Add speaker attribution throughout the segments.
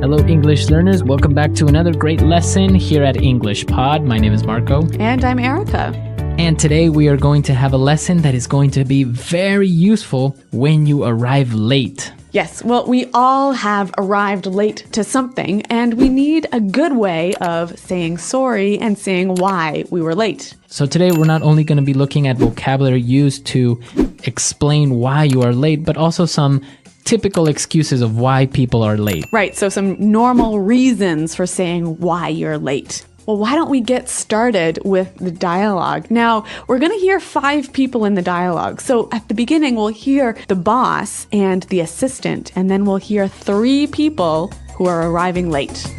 Speaker 1: Hello, English learners. Welcome back to another great lesson here at English Pod. My name is Marco.
Speaker 2: And I'm Erica.
Speaker 1: And today we are going to have a lesson that is going to be very useful when you arrive late.
Speaker 2: Yes, well, we all have arrived late to something, and we need a good way of saying sorry and saying why we were late.
Speaker 1: So today we're not only going to be looking at vocabulary used to explain why you are late, but also some typical excuses of why people are late.
Speaker 2: Right, so some normal reasons for saying why you're late. Well, why don't we get started with the dialogue? Now, we're going to hear 5 people in the dialogue. So at the beginning, we'll hear the boss and the assistant, and then we'll hear 3 people who are arriving late.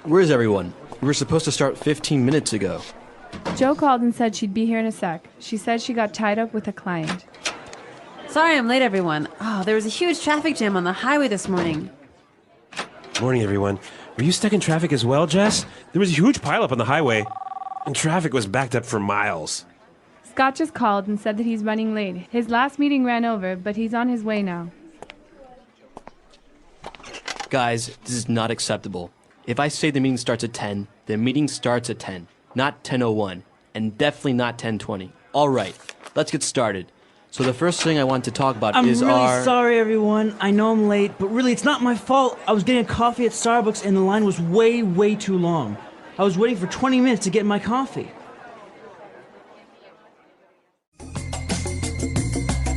Speaker 3: Where's everyone? We were supposed to start 15 minutes ago.
Speaker 4: Jo called and said she'd be here in a sec. She said she got tied up with a client.
Speaker 5: Sorry I'm late, everyone. Oh, there was a huge traffic jam on the highway this morning.
Speaker 6: Morning, everyone. Were you stuck in traffic as well, Jess? There was a huge pileup on the highway, and traffic was backed up for miles.
Speaker 4: Scott just called and said that he's running late. His last meeting ran over, but he's on his way now.
Speaker 3: Guys, this is not acceptable. If I say the meeting starts at 10, the meeting starts at 10, not 10:01, and definitely not 10:20. All right, let's get started. So the first thing I want to talk about is
Speaker 7: I'm really sorry, everyone. I know I'm late, but really, it's not my fault. I was getting a coffee at Starbucks, and the line was way too long. I was waiting for 20 minutes to get my coffee.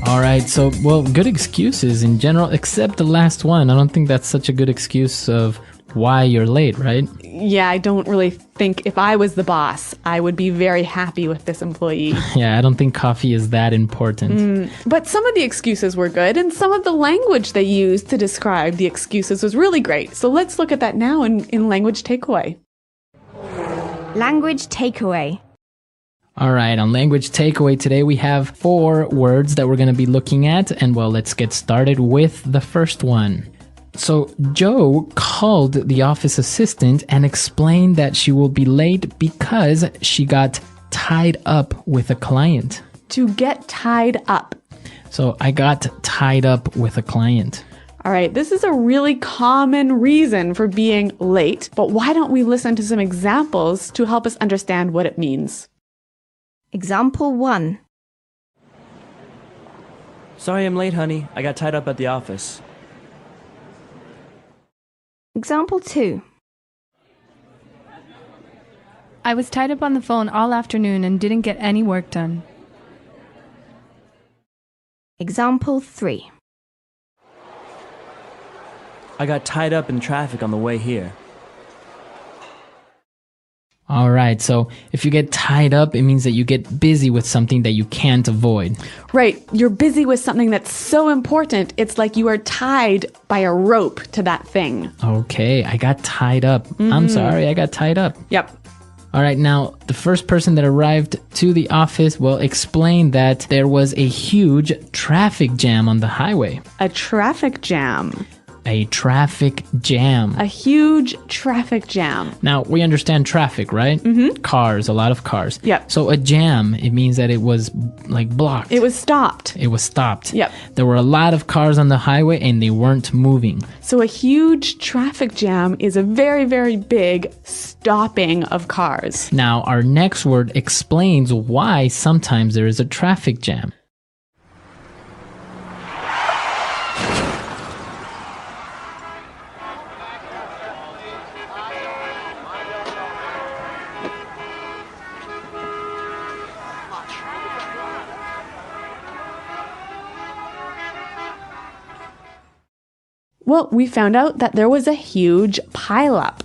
Speaker 1: All right, so, well, good excuses in general, except the last one. I don't think that's such a good excuse of why you're late, right?
Speaker 2: Yeah, I don't really think if I was the boss, I would be very happy with this employee.
Speaker 1: Yeah, I don't think coffee is that important.
Speaker 2: But some of the excuses were good, and some of the language they used to describe the excuses was really great. So let's look at that now in language takeaway.
Speaker 8: Language takeaway.
Speaker 1: All right, on language takeaway today, we have 4 words that we're going to be looking at. And well, let's get started with the first one. So Jo called the office assistant and explained that she will be late because she got tied up with a client.
Speaker 2: To get tied up.
Speaker 1: So I got tied up with a client.
Speaker 2: All right, this is a really common reason for being late, but why don't we listen to some examples to help us understand what it means?
Speaker 8: Example 1.
Speaker 7: Sorry I'm late, honey. I got tied up at the office.
Speaker 8: Example 2.
Speaker 4: I was tied up on the phone all afternoon and didn't get any work done.
Speaker 8: Example 3.
Speaker 7: I got tied up in traffic on the way here.
Speaker 1: All right, so if you get tied up, it means that you get busy with something that you can't avoid.
Speaker 2: Right, you're busy with something that's so important, it's like you are tied by a rope to that thing.
Speaker 1: Okay, I got tied up. I'm sorry, I got tied up.
Speaker 2: Yep.
Speaker 1: All right, now the first person that arrived to the office will explain that there was a huge traffic jam on the highway.
Speaker 2: A traffic jam.
Speaker 1: A traffic jam.
Speaker 2: A huge traffic jam.
Speaker 1: Now, we understand traffic, right? Mm-hmm. Cars, a lot of cars.
Speaker 2: Yep.
Speaker 1: So a jam, it means that it was like blocked.
Speaker 2: It was stopped.
Speaker 1: It was stopped.
Speaker 2: Yep.
Speaker 1: There were a lot of cars on the highway and they weren't moving.
Speaker 2: So a huge traffic jam is a very big stopping of cars.
Speaker 1: Now, our next word explains why sometimes there is a traffic jam.
Speaker 2: Well, we found out that there was a huge pileup.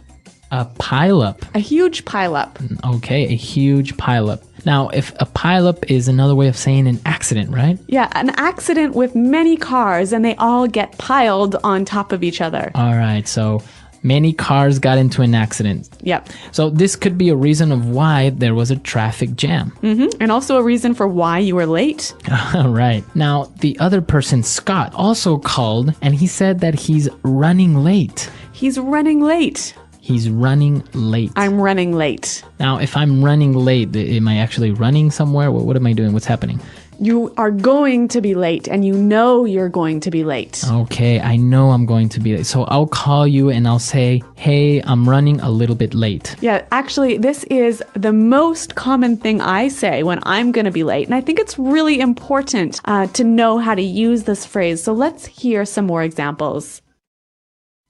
Speaker 1: A pileup.
Speaker 2: A huge pileup.
Speaker 1: Okay, a huge pileup. Now, if a pileup is another way of saying an accident, right?
Speaker 2: Yeah, an accident with many cars and they all get piled on top of each other.
Speaker 1: All right, so many cars got into an accident.
Speaker 2: Yep.
Speaker 1: So this could be a reason of why there was a traffic jam.
Speaker 2: And also a reason for why you were late.
Speaker 1: Right. Now, the other person, Scott, also called and he said that he's running late.
Speaker 2: He's running late.
Speaker 1: He's running late.
Speaker 2: I'm running late.
Speaker 1: Now, if I'm running late, am I actually running somewhere? What am I doing? What's happening?
Speaker 2: You are going to be late, and you know you're going to be late.
Speaker 1: Okay, I know I'm going to be late. So I'll call you and I'll say, hey, I'm running a little bit late.
Speaker 2: Yeah, actually, this is the most common thing I say when I'm going to be late. And I think it's really important to know how to use this phrase. So let's hear some more examples.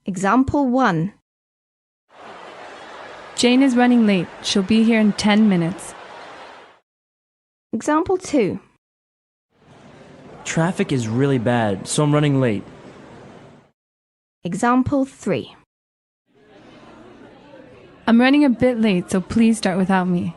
Speaker 8: Example 1.
Speaker 4: Jane is running late. She'll be here in 10 minutes.
Speaker 8: Example 2.
Speaker 7: Traffic is really bad, so I'm running late.
Speaker 8: Example 3.
Speaker 4: I'm running a bit late, so please start without me.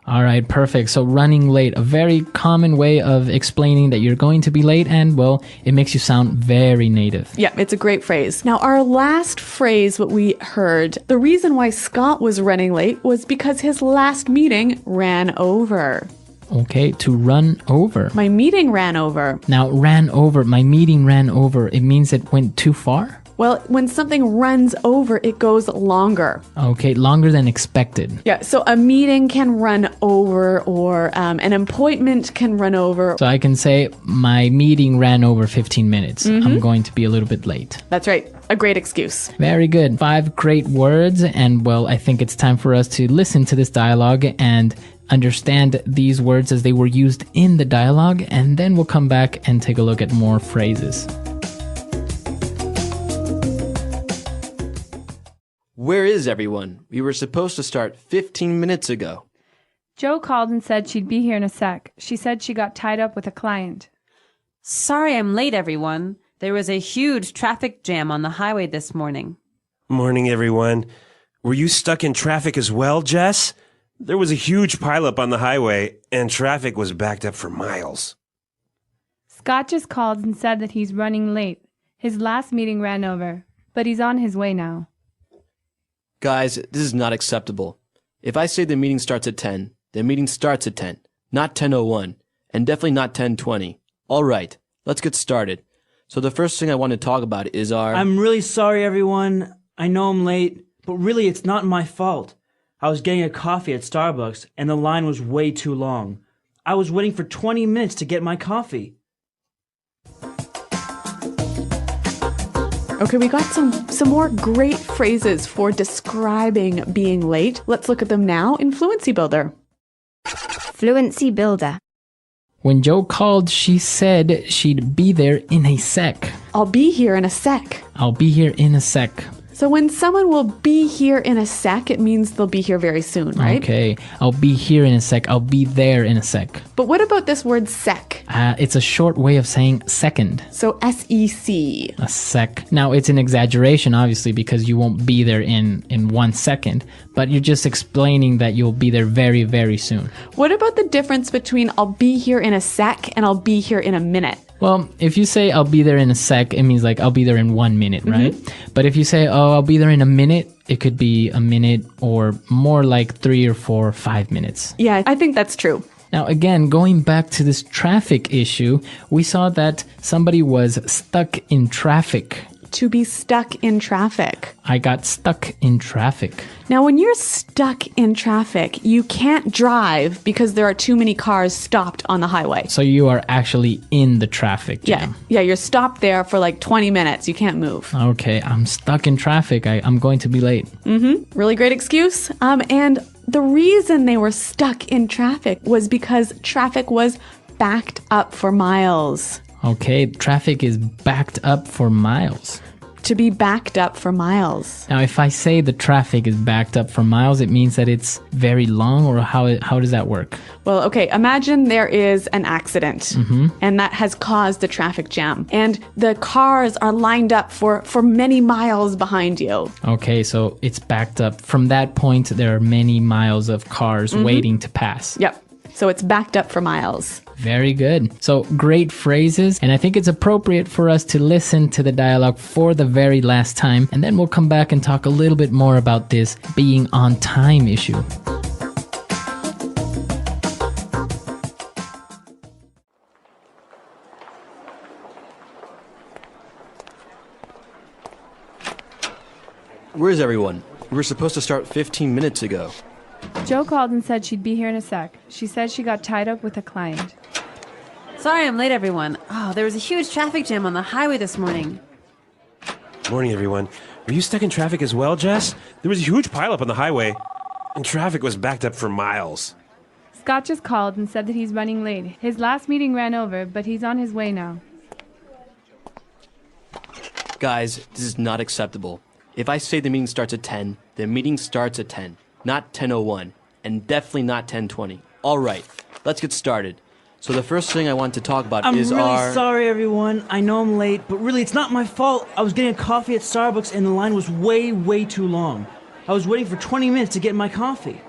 Speaker 1: All right, perfect. So running late, a very common way of explaining that you're going to be late, and well, it makes you sound very native.
Speaker 2: Yeah, it's a great phrase. Now, our last phrase, what we heard, the reason why Scott was running late was because his last meeting ran over.
Speaker 1: Okay, to run over.
Speaker 2: My meeting ran over.
Speaker 1: Now, ran over, my meeting ran over, it means it went too far?
Speaker 2: Well, when something runs over, it goes longer.
Speaker 1: Okay, longer than expected.
Speaker 2: Yeah, so a meeting can run over, or an appointment can run over.
Speaker 1: So I can say, my meeting ran over 15 minutes. I'm going to be a little bit late.
Speaker 2: That's right, a great excuse.
Speaker 1: Very good. 5 great words, and well, I think it's time for us to listen to this dialogue and understand these words as they were used in the dialogue, and then we'll come back and take a look at more phrases.
Speaker 3: Where is everyone? We were supposed to start 15 minutes ago.
Speaker 4: Joe called and said she'd be here in a sec. She said she got tied up with a client.
Speaker 5: Sorry I'm late, everyone. There was a huge traffic jam on the highway this morning.
Speaker 6: Morning, everyone. Were you stuck in traffic as well, Jess? There was a huge pileup on the highway, and traffic was backed up for miles.
Speaker 4: Scott just called and said that he's running late. His last meeting ran over, but he's on his way now.
Speaker 3: Guys, this is not acceptable. If I say the meeting starts at 10, the meeting starts at 10, not 10:01, and definitely not 10:20. All right, let's get started. So the first thing I want to talk about is our...
Speaker 7: I'm really sorry, everyone. I know I'm late, but really it's not my fault. I was getting a coffee at Starbucks, and the line was way too long. I was waiting for 20 minutes to get my coffee.
Speaker 2: Okay, we got some more great phrases for describing being late. Let's look at them now in Fluency Builder.
Speaker 8: Fluency Builder.
Speaker 1: When Joe called, she said she'd be there in a sec.
Speaker 2: I'll be here in a sec.
Speaker 1: I'll be here in a sec.
Speaker 2: So when someone will be here in a sec, it means they'll be here very soon, right?
Speaker 1: Okay, I'll be here in a sec. I'll be there in a sec.
Speaker 2: But what about this word sec?
Speaker 1: It's a short way of saying second.
Speaker 2: So S-E-C.
Speaker 1: A sec. Now, it's an exaggeration, obviously, because you won't be there in 1 second, but you're just explaining that you'll be there very, very soon.
Speaker 2: What about the difference between I'll be here in a sec and I'll be here in a minute?
Speaker 1: Well, if you say I'll be there in a sec, it means like I'll be there in 1 minute, right? But if you say, oh, I'll be there in a minute, it could be a minute or more like 3 or 4 or 5 minutes.
Speaker 2: Yeah, I think that's true.
Speaker 1: Now, again, going back to this traffic issue, we saw that somebody was stuck in traffic.
Speaker 2: To be stuck in traffic.
Speaker 1: I got stuck in traffic.
Speaker 2: Now, when you're stuck in traffic, you can't drive because there are too many cars stopped on the highway.
Speaker 1: So you are actually in the traffic jam.
Speaker 2: Yeah, you're stopped there for like 20 minutes. You can't move.
Speaker 1: Okay, I'm stuck in traffic. I'm going to be late.
Speaker 2: Really great excuse. And the reason they were stuck in traffic was because traffic was backed up for miles.
Speaker 1: Okay, traffic is backed up for miles.
Speaker 2: To be backed up for miles.
Speaker 1: Now, if I say the traffic is backed up for miles, it means that it's very long, or how does that work?
Speaker 2: Well, okay, imagine there is an accident and that has caused a traffic jam and the cars are lined up for many miles behind you.
Speaker 1: Okay, so it's backed up. From that point, there are many miles of cars waiting to pass.
Speaker 2: Yep. So it's backed up for miles.
Speaker 1: Very good. So great phrases. And I think it's appropriate for us to listen to the dialogue for the very last time. And then we'll come back and talk a little bit more about this being on time issue.
Speaker 3: Where is everyone? We were supposed to start 15 minutes ago.
Speaker 4: Joe called and said she'd be here in a sec. She said she got tied up with a client.
Speaker 5: Sorry I'm late, everyone. Oh, there was a huge traffic jam on the highway this morning.
Speaker 6: Morning, everyone. Were you stuck in traffic as well, Jess? There was a huge pileup on the highway, and traffic was backed up for miles.
Speaker 4: Scott just called and said that he's running late. His last meeting ran over, but he's on his way now.
Speaker 3: Guys, this is not acceptable. If I say the meeting starts at 10, the meeting starts at 10, not 10:01, and definitely not 10:20. All right, let's get started. So the first thing I want to talk about
Speaker 7: I'm
Speaker 3: is
Speaker 7: really sorry, everyone. I know I'm late, but really, it's not my fault. I was getting a coffee at Starbucks, and the line was way too long. I was waiting for 20 minutes to get my coffee.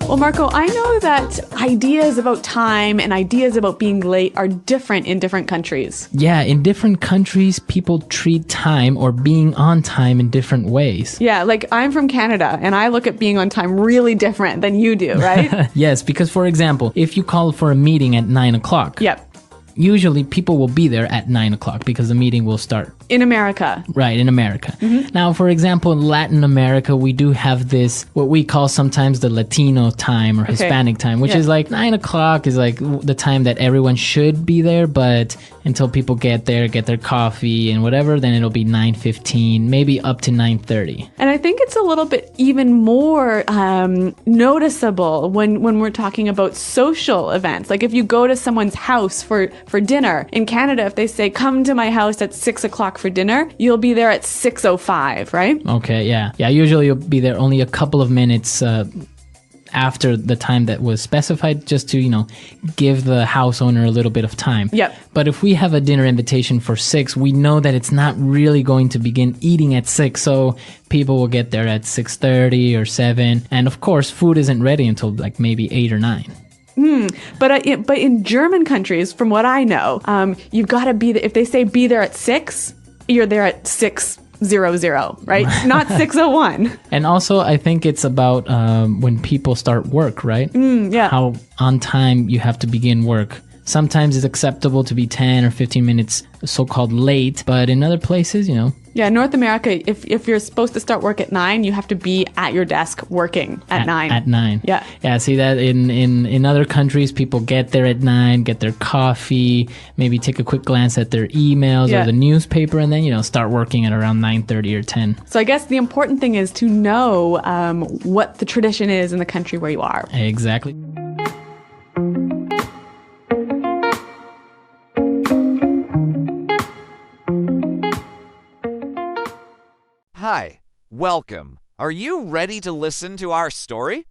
Speaker 2: Well, Marco, I know that ideas about time and ideas about being late are different in different countries.
Speaker 1: Yeah, in different countries, people treat time or being on time in different ways.
Speaker 2: Yeah, like I'm from Canada and I look at being on time really different than you do, right?
Speaker 1: Yes, because for example, if you call for a meeting at 9 o'clock,
Speaker 2: Yep.
Speaker 1: usually people will be there at 9 o'clock because the meeting will start.
Speaker 2: In America.
Speaker 1: Right, in America.
Speaker 2: Mm-hmm.
Speaker 1: Now, for example, in Latin America, we do have this, what we call sometimes the Latino time or Hispanic time, which
Speaker 2: Yeah.
Speaker 1: is like 9 o'clock is like the time that everyone should be there, but until people get there, get their coffee and whatever, then it'll be 9:15, maybe up to 9:30.
Speaker 2: And I think it's a little bit even more noticeable when we're talking about social events. Like if you go to someone's house for dinner, in Canada, if they say, come to my house at 6 o'clock for dinner, you'll be there at 6:05, right?
Speaker 1: Okay, yeah. Yeah, usually you'll be there only a couple of minutes after the time that was specified, just to, give the house owner a little bit of time.
Speaker 2: Yep.
Speaker 1: But if we have a dinner invitation for 6, we know that it's not really going to begin eating at 6, so people will get there at 6:30 or 7, and of course, food isn't ready until like maybe 8 or 9.
Speaker 2: But in German countries, from what I know, you've got to be there. If they say be there at 6, you're there at 6:00, right? Not 6:01.
Speaker 1: And also, I think it's about when people start work, right?
Speaker 2: Yeah.
Speaker 1: How on time you have to begin work. Sometimes it's acceptable to be 10 or 15 minutes so-called late, but in other places,
Speaker 2: Yeah, North America, if you're supposed to start work at 9, you have to be at your desk working at 9.
Speaker 1: At 9.
Speaker 2: Yeah.
Speaker 1: Yeah, see that in other countries, people get there at 9, get their coffee, maybe take a quick glance at their emails
Speaker 2: Yeah.
Speaker 1: or the newspaper, and then, start working at around 9:30 or 10.
Speaker 2: So I guess the important thing is to know what the tradition is in the country where you are.
Speaker 1: Exactly.
Speaker 9: Hi, welcome. Are you ready to listen to our story?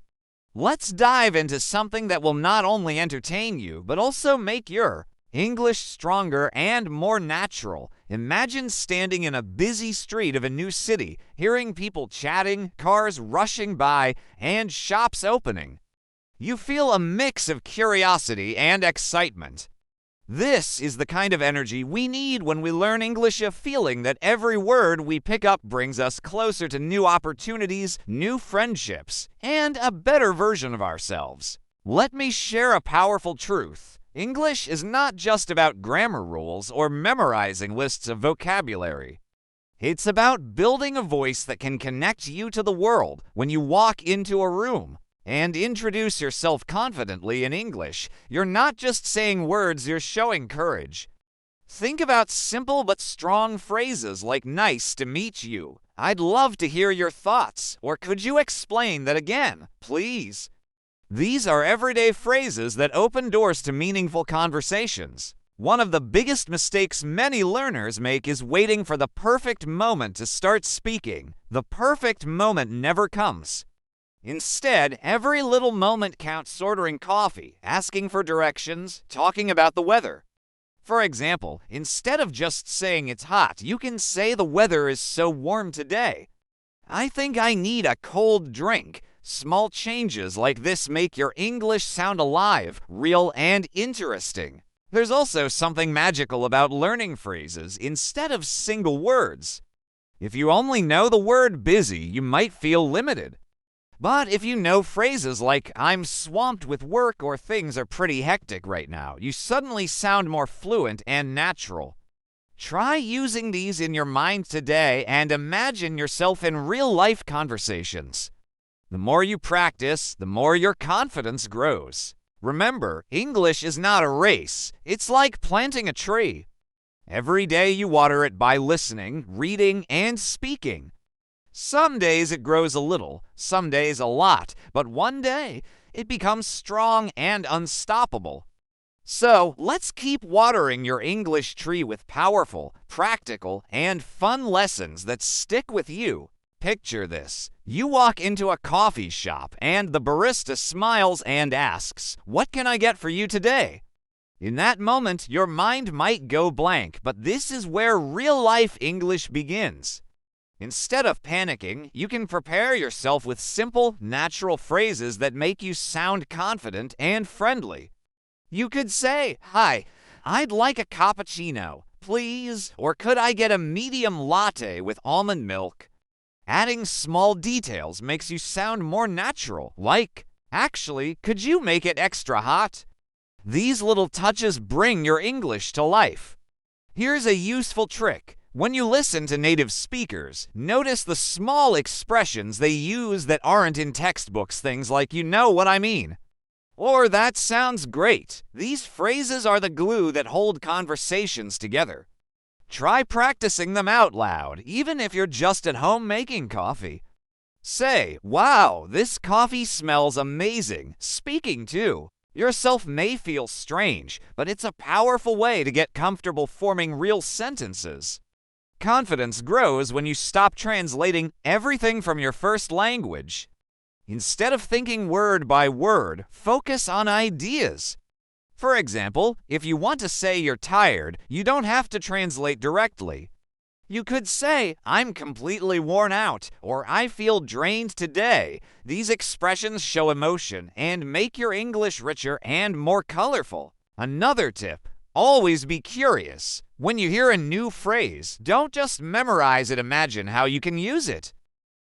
Speaker 9: Let's dive into something that will not only entertain you, but also make your English stronger and more natural. Imagine standing in a busy street of a new city, hearing people chatting, cars rushing by, and shops opening. You feel a mix of curiosity and excitement. This is the kind of energy we need when we learn English, a feeling that every word we pick up brings us closer to new opportunities, new friendships, and a better version of ourselves. Let me share a powerful truth. English is not just about grammar rules or memorizing lists of vocabulary. It's about building a voice that can connect you to the world when you walk into a room. And introduce yourself confidently in English. You're not just saying words, you're showing courage. Think about simple but strong phrases like nice to meet you. I'd love to hear your thoughts. Or could you explain that again, please? These are everyday phrases that open doors to meaningful conversations. One of the biggest mistakes many learners make is waiting for the perfect moment to start speaking. The perfect moment never comes. Instead, every little moment counts: ordering coffee, asking for directions, talking about the weather. For example, instead of just saying it's hot, you can say the weather is so warm today. I think I need a cold drink. Small changes like this make your English sound alive, real, and interesting. There's also something magical about learning phrases instead of single words. If you only know the word busy, you might feel limited. But if you know phrases like I'm swamped with work or things are pretty hectic right now, you suddenly sound more fluent and natural. Try using these in your mind today and imagine yourself in real-life conversations. The more you practice, the more your confidence grows. Remember, English is not a race. It's like planting a tree. Every day you water it by listening, reading, and speaking. Some days it grows a little, some days a lot, but one day it becomes strong and unstoppable. So, let's keep watering your English tree with powerful, practical, and fun lessons that stick with you. Picture this. You walk into a coffee shop and the barista smiles and asks, "What can I get for you today?" In that moment, your mind might go blank, but this is where real-life English begins. Instead of panicking, you can prepare yourself with simple, natural phrases that make you sound confident and friendly. You could say, "Hi, I'd like a cappuccino, please," or "Could I get a medium latte with almond milk?" Adding small details makes you sound more natural, like, "Actually, could you make it extra hot?" These little touches bring your English to life. Here's a useful trick. When you listen to native speakers, notice the small expressions they use that aren't in textbooks, things like "you know what I mean," or "that sounds great." These phrases are the glue that hold conversations together. Try practicing them out loud, even if you're just at home making coffee. Say, "Wow, this coffee smells amazing," speaking too. Yourself may feel strange, but it's a powerful way to get comfortable forming real sentences. Confidence grows when you stop translating everything from your first language. Instead of thinking word by word, focus on ideas. For example, if you want to say you're tired, you don't have to translate directly. You could say, "I'm completely worn out," or "I feel drained today." These expressions show emotion and make your English richer and more colorful. Another tip: always be curious. When you hear a new phrase, don't just memorize it, imagine how you can use it.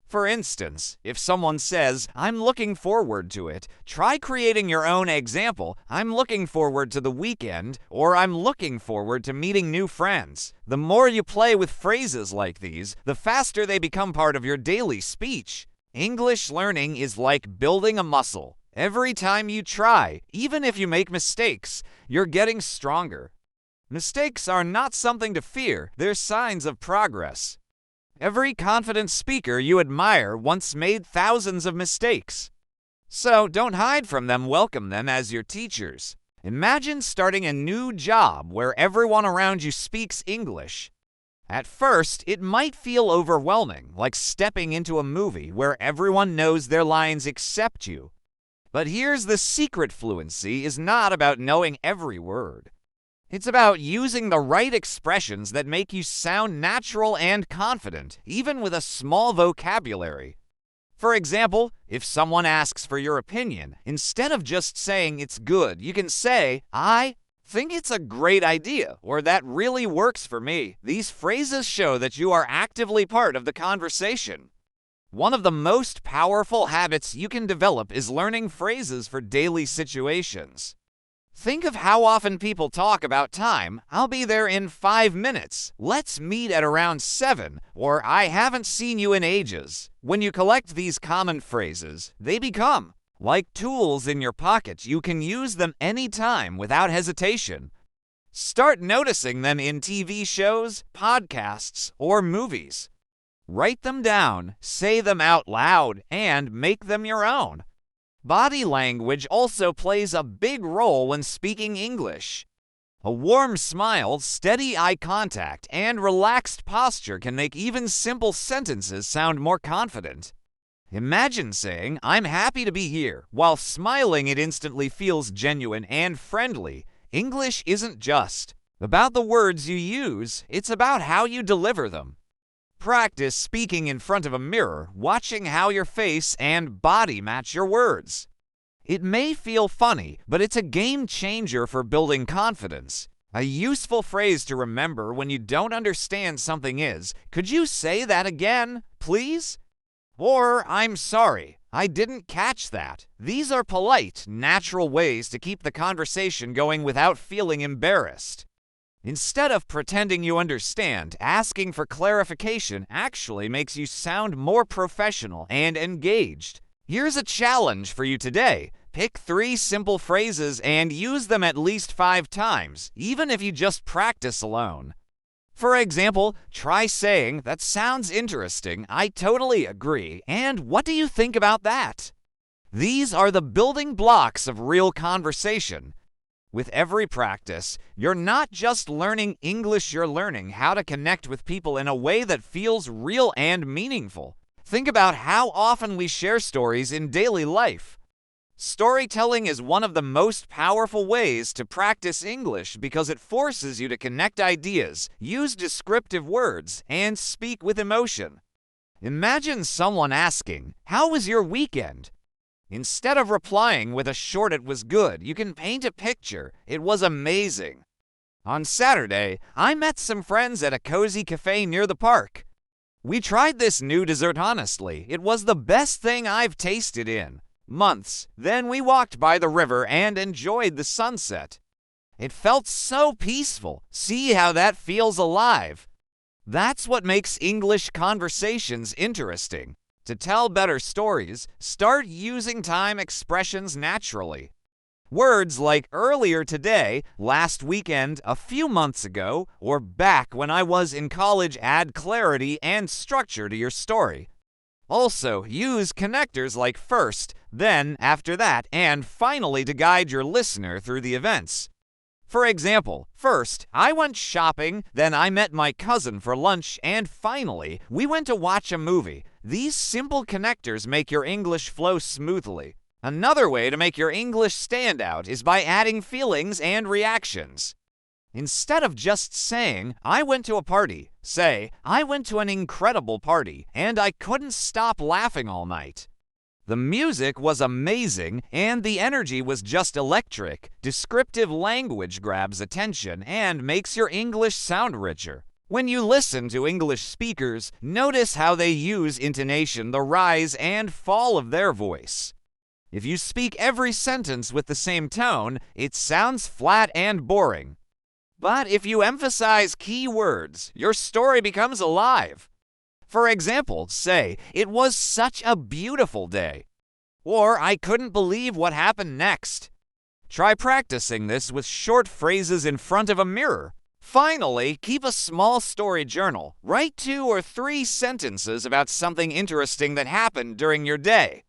Speaker 9: For instance, if someone says, "I'm looking forward to it," try creating your own example. "I'm looking forward to the weekend," or "I'm looking forward to meeting new friends." The more you play with phrases like these, the faster they become part of your daily speech. English learning is like building a muscle. Every time you try, even if you make mistakes, you're getting stronger. Mistakes are not something to fear, they're signs of progress. Every confident speaker you admire once made thousands of mistakes. So don't hide from them, welcome them as your teachers. Imagine starting a new job where everyone around you speaks English. At first, it might feel overwhelming, like stepping into a movie where everyone knows their lines except you. But here's the secret: fluency is not about knowing every word. It's about using the right expressions that make you sound natural and confident, even with a small vocabulary. For example, if someone asks for your opinion, instead of just saying "it's good," you can say, "I think it's a great idea," or "that really works for me." These phrases show that you are actively part of the conversation. One of the most powerful habits you can develop is learning phrases for daily situations. Think of how often people talk about time. "I'll be there in 5 minutes," "let's meet at around 7," or "I haven't seen you in ages." When you collect these common phrases, they become like tools in your pocket. You can use them anytime without hesitation. Start noticing them in TV shows, podcasts, or movies. Write them down, say them out loud, and make them your own. Body language also plays a big role when speaking English. A warm smile, steady eye contact, and relaxed posture can make even simple sentences sound more confident. Imagine saying, "I'm happy to be here." While smiling, it instantly feels genuine and friendly. English isn't just about the words you use, it's about how you deliver them. Practice speaking in front of a mirror, watching how your face and body match your words. It may feel funny, but it's a game changer for building confidence. A useful phrase to remember when you don't understand something is, "Could you say that again, please?" Or, "I'm sorry, I didn't catch that." These are polite, natural ways to keep the conversation going without feeling embarrassed. Instead of pretending you understand, asking for clarification actually makes you sound more professional and engaged. Here's a challenge for you today. Pick 3 simple phrases and use them at least 5 times, even if you just practice alone. For example, try saying, "That sounds interesting, I totally agree, and what do you think about that?" These are the building blocks of real conversation. With every practice, you're not just learning English, you're learning how to connect with people in a way that feels real and meaningful. Think about how often we share stories in daily life. Storytelling is one of the most powerful ways to practice English because it forces you to connect ideas, use descriptive words, and speak with emotion. Imagine someone asking, "How was your weekend?" Instead of replying with a short "It was good," you can paint a picture. "It was amazing. On Saturday, I met some friends at a cozy cafe near the park. We tried this new dessert honestly. It was the best thing I've tasted in months. Then we walked by the river and enjoyed the sunset. It felt so peaceful. See how that feels alive." That's what makes English conversations interesting. To tell better stories, start using time expressions naturally. Words like earlier today, last weekend, a few months ago, or back when I was in college add clarity and structure to your story. Also, use connectors like first, then, after that, and finally to guide your listener through the events. For example, first, I went shopping, then I met my cousin for lunch, and finally, we went to watch a movie. These simple connectors make your English flow smoothly. Another way to make your English stand out is by adding feelings and reactions. Instead of just saying, "I went to a party," say, "I went to an incredible party, and I couldn't stop laughing all night. The music was amazing, and the energy was just electric." Descriptive language grabs attention and makes your English sound richer. When you listen to English speakers, notice how they use intonation, the rise and fall of their voice. If you speak every sentence with the same tone, it sounds flat and boring. But if you emphasize key words, your story becomes alive. For example, say, "It was such a beautiful day," or "I couldn't believe what happened next." Try practicing this with short phrases in front of a mirror. Finally, keep a small story journal. Write 2 or 3 sentences about something interesting that happened during your day.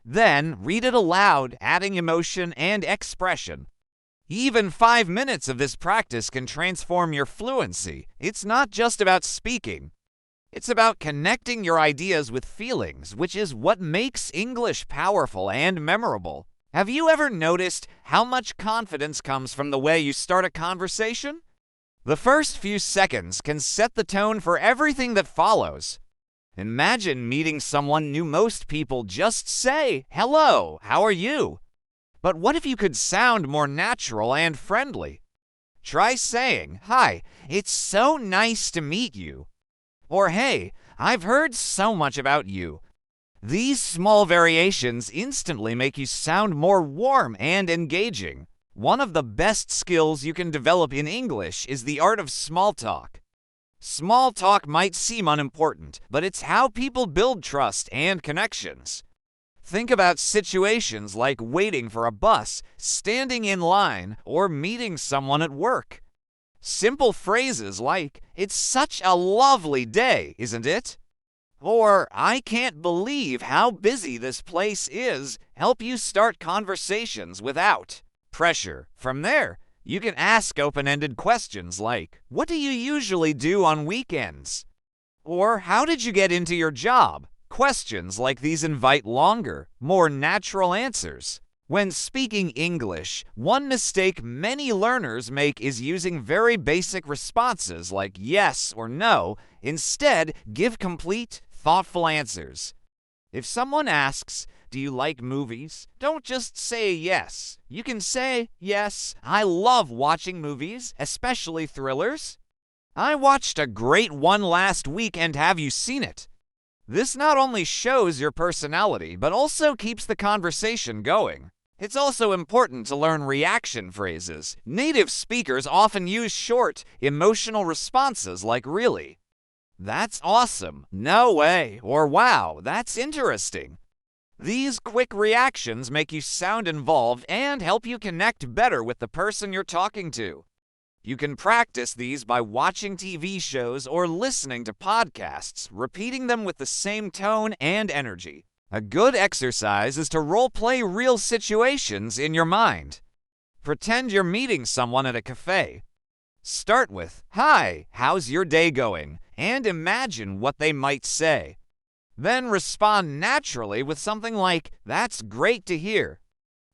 Speaker 9: Then read it aloud, adding emotion and expression. Even 5 minutes of this practice can transform your fluency. It's not just about speaking. It's about connecting your ideas with feelings, which is what makes English powerful and memorable. Have you ever noticed how much confidence comes from the way you start a conversation? The first few seconds can set the tone for everything that follows. Imagine meeting someone new. Most people just say, "Hello, how are you?" But what if you could sound more natural and friendly? Try saying, "Hi, it's so nice to meet you." Or, "Hey, I've heard so much about you." These small variations instantly make you sound more warm and engaging. One of the best skills you can develop in English is the art of small talk. Small talk might seem unimportant, but it's how people build trust and connections. Think about situations like waiting for a bus, standing in line, or meeting someone at work. Simple phrases like, "It's such a lovely day, isn't it?" Or, "I can't believe how busy this place is," help you start conversations without pressure. From there, you can ask open-ended questions like, "What do you usually do on weekends?" Or, "How did you get into your job?" Questions like these invite longer, more natural answers. When speaking English, one mistake many learners make is using very basic responses like yes or no. Instead, give complete, thoughtful answers. If someone asks, "Do you like movies?" don't just say yes. You can say, "Yes, I love watching movies, especially thrillers. I watched a great one last week, and have you seen it?" This not only shows your personality, but also keeps the conversation going. It's also important to learn reaction phrases. Native speakers often use short, emotional responses like really, "That's awesome," "No way," or "Wow, that's interesting." These quick reactions make you sound involved and help you connect better with the person you're talking to. You can practice these by watching TV shows or listening to podcasts, repeating them with the same tone and energy. A good exercise is to role-play real situations in your mind. Pretend you're meeting someone at a cafe. Start with, "Hi, how's your day going?" and imagine what they might say. Then respond naturally with something like, "That's great to hear."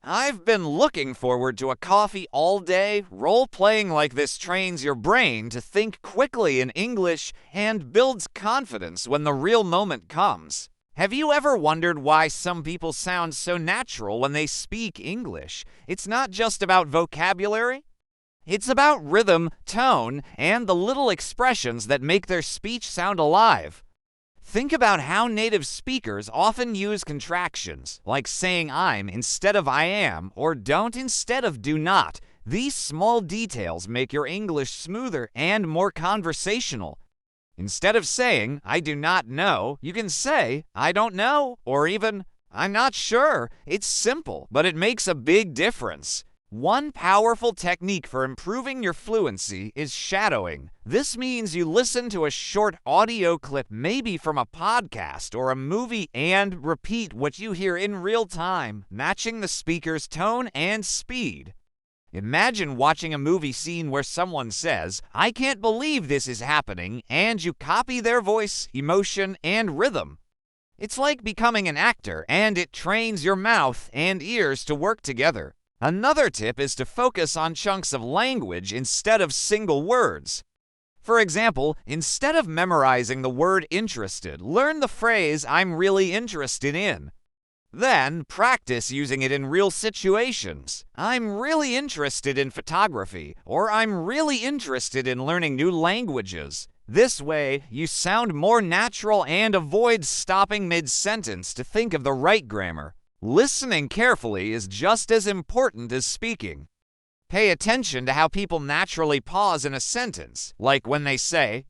Speaker 9: "I've been looking forward to a coffee all day." Role-playing like this trains your brain to think quickly in English and builds confidence when the real moment comes. Have you ever wondered why some people sound so natural when they speak English? It's not just about vocabulary. It's about rhythm, tone, and the little expressions that make their speech sound alive. Think about how native speakers often use contractions, like saying "I'm" instead of "I am," or "don't" instead of "do not." These small details make your English smoother and more conversational. Instead of saying, "I do not know," you can say, "I don't know," or even, "I'm not sure." It's simple, but it makes a big difference. One powerful technique for improving your fluency is shadowing. This means you listen to a short audio clip, maybe from a podcast or a movie, and repeat what you hear in real time, matching the speaker's tone and speed. Imagine watching a movie scene where someone says, "I can't believe this is happening," and you copy their voice, emotion, and rhythm. It's like becoming an actor, and it trains your mouth and ears to work together. Another tip is to focus on chunks of language instead of single words. For example, instead of memorizing the word interested, learn the phrase "I'm really interested in." Then practice using it in real situations. "I'm really interested in photography," or "I'm really interested in learning new languages." This way, you sound more natural and avoid stopping mid-sentence to think of the right grammar. Listening carefully is just as important as speaking. Pay attention to how people naturally pause in a sentence, like when they say,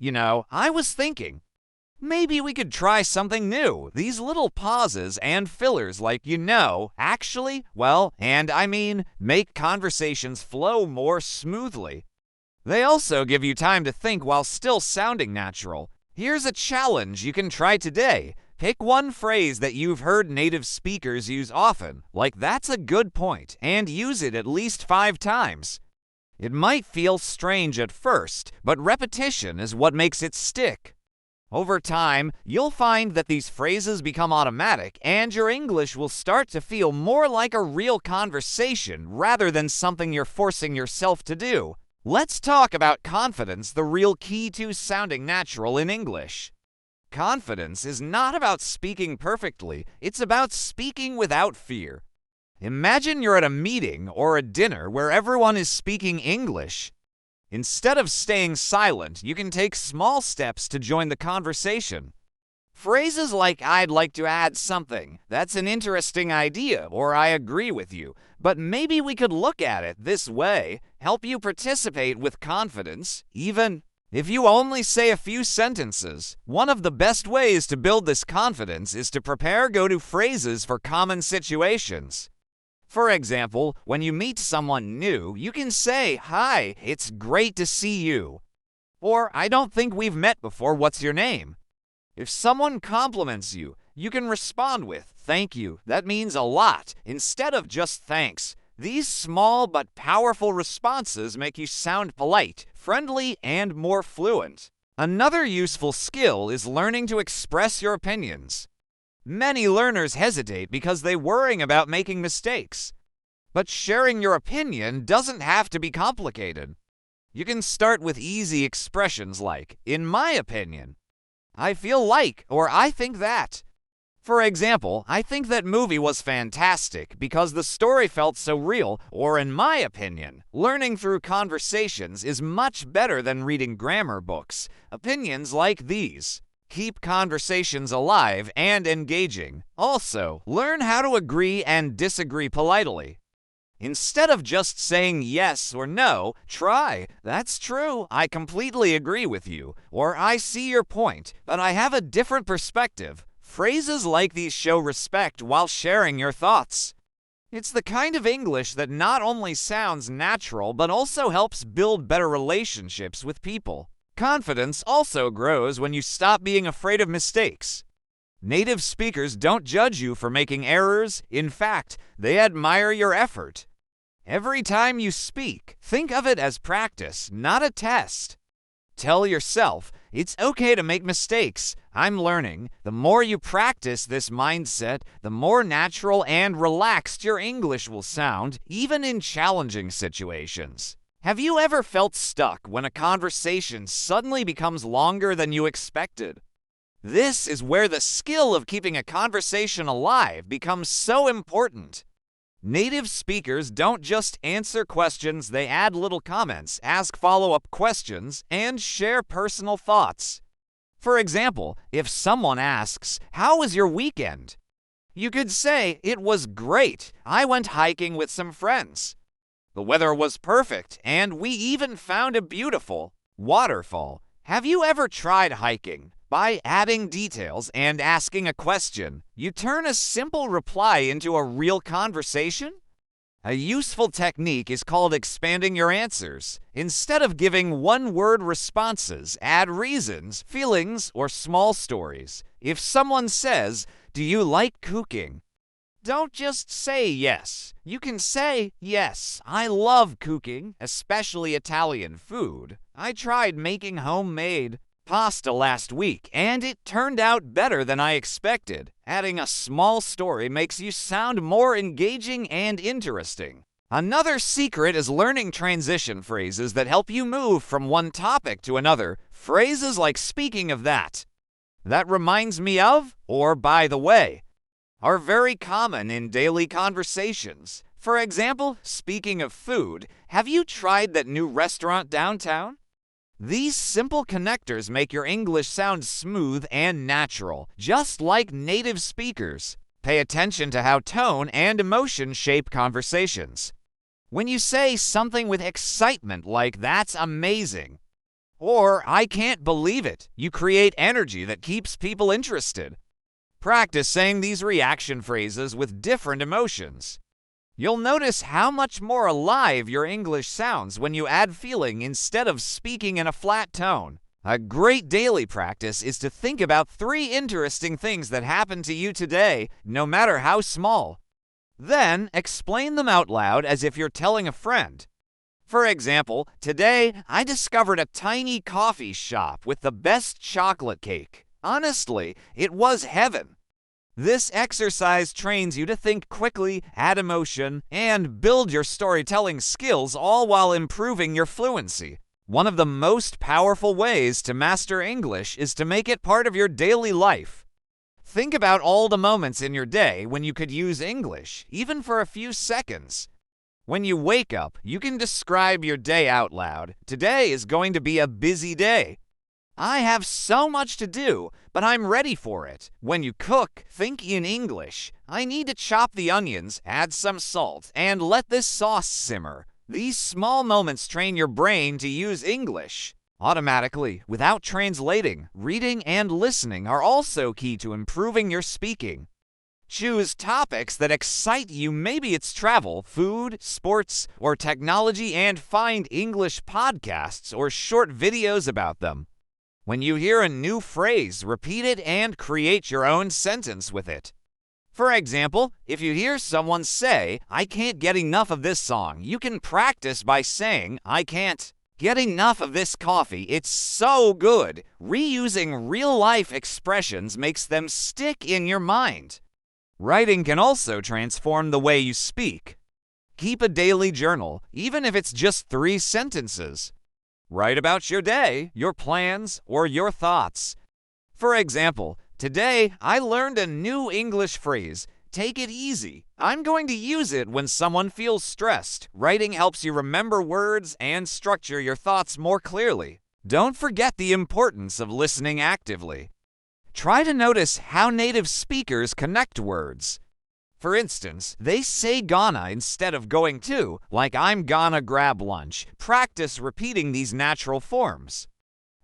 Speaker 9: "I was thinking." Maybe we could try something new. These little pauses and fillers like "actually," "well," and "I mean" make conversations flow more smoothly. They also give you time to think while still sounding natural. Here's a challenge you can try today. Pick one phrase that you've heard native speakers use often, like "that's a good point," and use it at least 5 times. It might feel strange at first, but repetition is what makes it stick. Over time, you'll find that these phrases become automatic, and your English will start to feel more like a real conversation rather than something you're forcing yourself to do. Let's talk about confidence, the real key to sounding natural in English. Confidence is not about speaking perfectly, it's about speaking without fear. Imagine you're at a meeting or a dinner where everyone is speaking English. Instead of staying silent, you can take small steps to join the conversation. Phrases like "I'd like to add something," "That's an interesting idea," or "I agree with you, but maybe we could look at it this way," help you participate with confidence, even if you only say a few sentences. One of the best ways to build this confidence is to prepare go-to phrases for common situations. For example, when you meet someone new, you can say, "Hi, it's great to see you." Or, "I don't think we've met before, what's your name?" If someone compliments you, you can respond with, "Thank you, that means a lot," instead of just "thanks." These small but powerful responses make you sound polite, friendly, and more fluent. Another useful skill is learning to express your opinions. Many learners hesitate because they're worrying about making mistakes. But sharing your opinion doesn't have to be complicated. You can start with easy expressions like, "In my opinion," "I feel like," or "I think that." For example, "I think that movie was fantastic because the story felt so real," or "in my opinion." Learning through conversations is much better than reading grammar books. Opinions like these keep conversations alive and engaging. Also, learn how to agree and disagree politely. Instead of just saying yes or no, try, "That's true, I completely agree with you," or "I see your point, but I have a different perspective." Phrases like these show respect while sharing your thoughts. It's the kind of English that not only sounds natural, but also helps build better relationships with people. Confidence also grows when you stop being afraid of mistakes. Native speakers don't judge you for making errors. In fact, they admire your effort. Every time you speak, think of it as practice, not a test. Tell yourself, "It's okay to make mistakes. I'm learning." The more you practice this mindset, the more natural and relaxed your English will sound, even in challenging situations. Have you ever felt stuck when a conversation suddenly becomes longer than you expected? This is where the skill of keeping a conversation alive becomes so important. Native speakers don't just answer questions, they add little comments, ask follow-up questions, and share personal thoughts. For example, if someone asks, "How was your weekend?" you could say, "It was great. I went hiking with some friends. The weather was perfect, and we even found a beautiful waterfall." Have you ever tried hiking? By adding details and asking a question, you turn a simple reply into a real conversation. A useful technique is called expanding your answers. Instead of giving one-word responses, add reasons, feelings, or small stories. If someone says, "Do you like cooking?" don't just say yes. You can say, "Yes, I love cooking, especially Italian food. I tried making homemade pasta last week, and it turned out better than I expected." Adding a small story makes you sound more engaging and interesting. Another secret is learning transition phrases that help you move from one topic to another. Phrases like "speaking of that," "that reminds me of," or "by the way," are very common in daily conversations. For example, speaking of food, "Have you tried that new restaurant downtown?" These simple connectors make your English sound smooth and natural, just like native speakers. Pay attention to how tone and emotion shape conversations. When you say something with excitement like "That's amazing," or "I can't believe it," you create energy that keeps people interested. Practice saying these reaction phrases with different emotions. You'll notice how much more alive your English sounds when you add feeling instead of speaking in a flat tone. A great daily practice is to think about 3 interesting things that happened to you today, no matter how small. Then explain them out loud as if you're telling a friend. For example, "Today I discovered a tiny coffee shop with the best chocolate cake. Honestly, it was heaven." This exercise trains you to think quickly, add emotion, and build your storytelling skills, all while improving your fluency. One of the most powerful ways to master English is to make it part of your daily life. Think about all the moments in your day when you could use English, even for a few seconds. When you wake up, you can describe your day out loud. "Today is going to be a busy day. I have so much to do, but I'm ready for it." When you cook, think in English. "I need to chop the onions, add some salt, and let this sauce simmer." These small moments train your brain to use English automatically, without translating. Reading and listening are also key to improving your speaking. Choose topics that excite you. Maybe it's travel, food, sports, or technology, and find English podcasts or short videos about them. When you hear a new phrase, repeat it and create your own sentence with it. For example, if you hear someone say, "I can't get enough of this song," you can practice by saying, "I can't get enough of this coffee. It's so good." Reusing real-life expressions makes them stick in your mind. Writing can also transform the way you speak. Keep a daily journal, even if it's just 3 sentences. Write about your day, your plans, or your thoughts. For example, "Today I learned a new English phrase, 'take it easy.' I'm going to use it when someone feels stressed." Writing helps you remember words and structure your thoughts more clearly. Don't forget the importance of listening actively. Try to notice how native speakers connect words. For instance, they say gonna instead of going to, like I'm gonna grab lunch. Practice repeating these natural forms.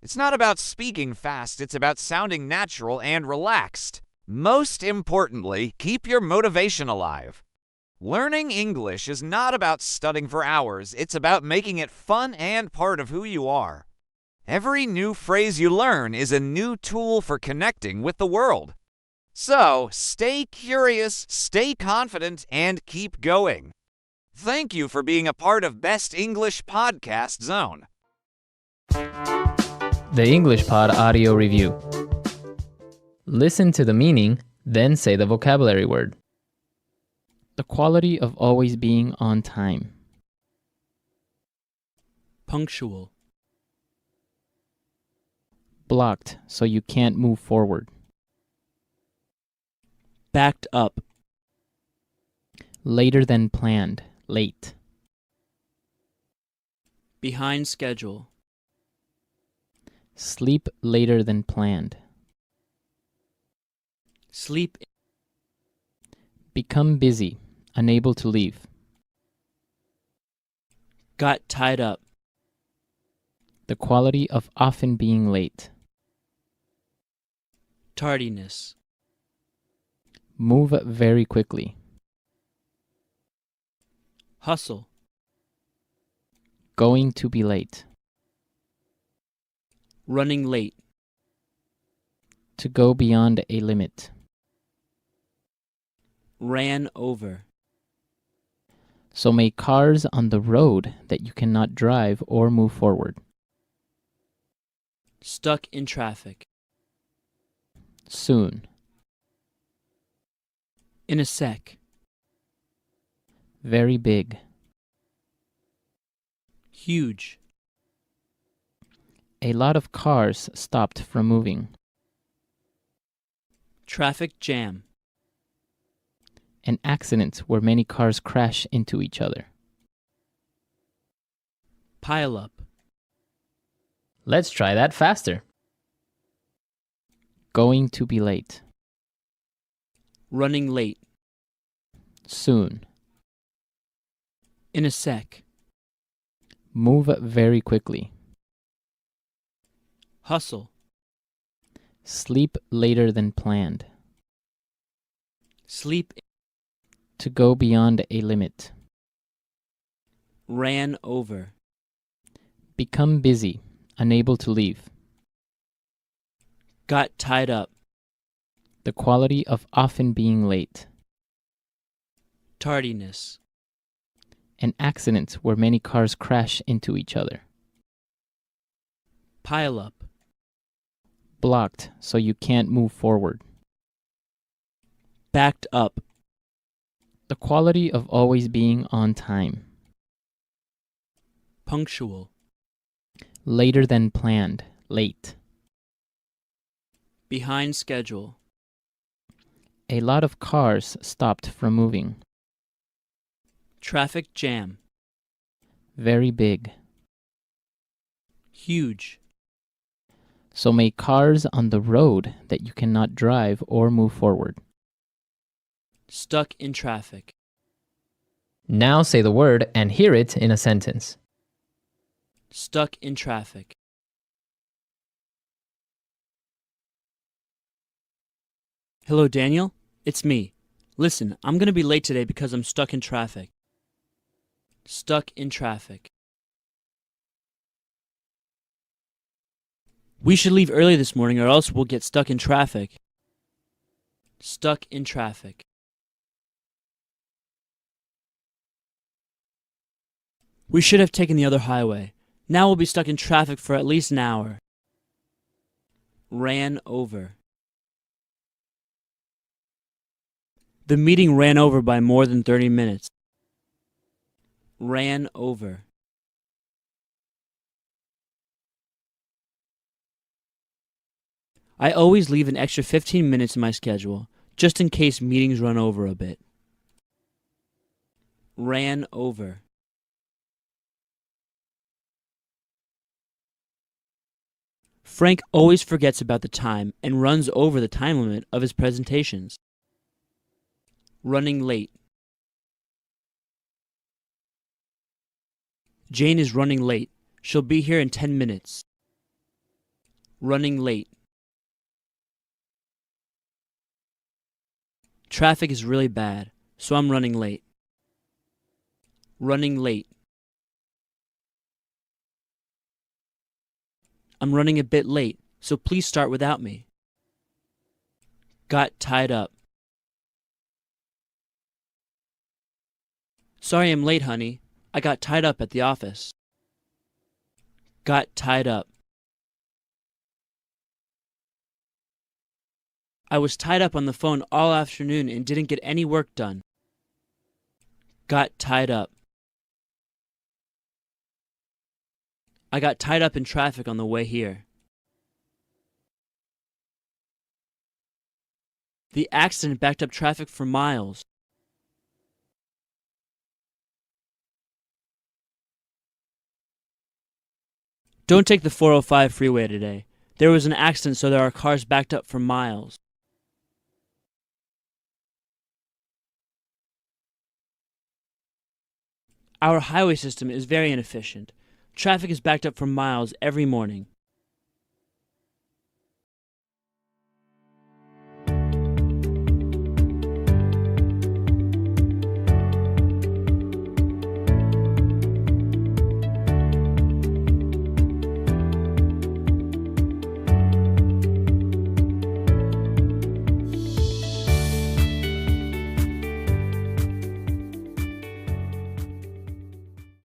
Speaker 9: It's not about speaking fast, it's about sounding natural and relaxed. Most importantly, keep your motivation alive. Learning English is not about studying for hours, it's about making it fun and part of who you are. Every new phrase you learn is a new tool for connecting with the world. So, stay curious, stay confident, and keep going. Thank you for being a part of Best English Podcast Zone.
Speaker 1: The English Pod Audio Review. Listen to the meaning, then say the vocabulary word. The quality of always being on time.
Speaker 10: Punctual.
Speaker 1: Blocked, so you can't move forward.
Speaker 10: Backed up.
Speaker 1: Later than planned, late.
Speaker 10: Behind schedule.
Speaker 1: Sleep later than planned.
Speaker 10: Sleep.
Speaker 1: Become busy, unable to leave.
Speaker 10: Got tied up.
Speaker 1: The quality of often being late.
Speaker 10: Tardiness.
Speaker 1: Move very quickly.
Speaker 10: Hustle.
Speaker 1: Going to be late.
Speaker 10: Running late.
Speaker 1: To go beyond a limit.
Speaker 10: Ran over.
Speaker 1: So make cars on the road that you cannot drive or move forward.
Speaker 10: Stuck in traffic.
Speaker 1: Soon.
Speaker 10: In a sec.
Speaker 1: Very big.
Speaker 10: Huge.
Speaker 1: A lot of cars stopped from moving.
Speaker 10: Traffic jam.
Speaker 1: An accident where many cars crash into each other.
Speaker 10: Pile up.
Speaker 1: Let's try that faster. Going to be late.
Speaker 10: Running late.
Speaker 1: Soon.
Speaker 10: In a sec.
Speaker 1: Move very quickly.
Speaker 10: Hustle.
Speaker 1: Sleep later than planned.
Speaker 10: Sleep.
Speaker 1: To go beyond a limit.
Speaker 10: Ran over.
Speaker 1: Become busy, unable to leave.
Speaker 10: Got tied up.
Speaker 1: The quality of often being late.
Speaker 10: Tardiness.
Speaker 1: An accident where many cars crash into each other.
Speaker 10: Pile up.
Speaker 1: Blocked, so you can't move forward.
Speaker 10: Backed up.
Speaker 1: The quality of always being on time.
Speaker 10: Punctual.
Speaker 1: Later than planned, late.
Speaker 10: Behind schedule.
Speaker 1: A lot of cars stopped from moving.
Speaker 10: Traffic jam.
Speaker 1: Very big.
Speaker 10: Huge.
Speaker 1: So make cars on the road that you cannot drive or move forward.
Speaker 10: Stuck in traffic.
Speaker 1: Now say the word and hear it in a sentence.
Speaker 10: Stuck in traffic. Hello, Daniel. It's me. Listen, I'm going to be late today because I'm stuck in traffic. Stuck in traffic. We should leave early this morning or else we'll get stuck in traffic. Stuck in traffic. We should have taken the other highway. Now we'll be stuck in traffic for at least an hour. Ran over. The meeting ran over by more than 30 minutes. Ran over. I always leave an extra 15 minutes in my schedule, just in case meetings run over a bit. Ran over. Frank always forgets about the time and runs over the time limit of his presentations. Running late. Jane is running late. She'll be here in 10 minutes. Running late. Traffic is really bad, so I'm running late. Running late. I'm running a bit late, so please start without me. Got tied up. Sorry I'm late, honey. I got tied up at the office. Got tied up. I was tied up on the phone all afternoon and didn't get any work done. Got tied up. I got tied up in traffic on the way here. The accident backed up traffic for miles. Don't take the 405 freeway today. There was an accident, so there are cars backed up for miles. Our highway system is very inefficient. Traffic is backed up for miles every morning.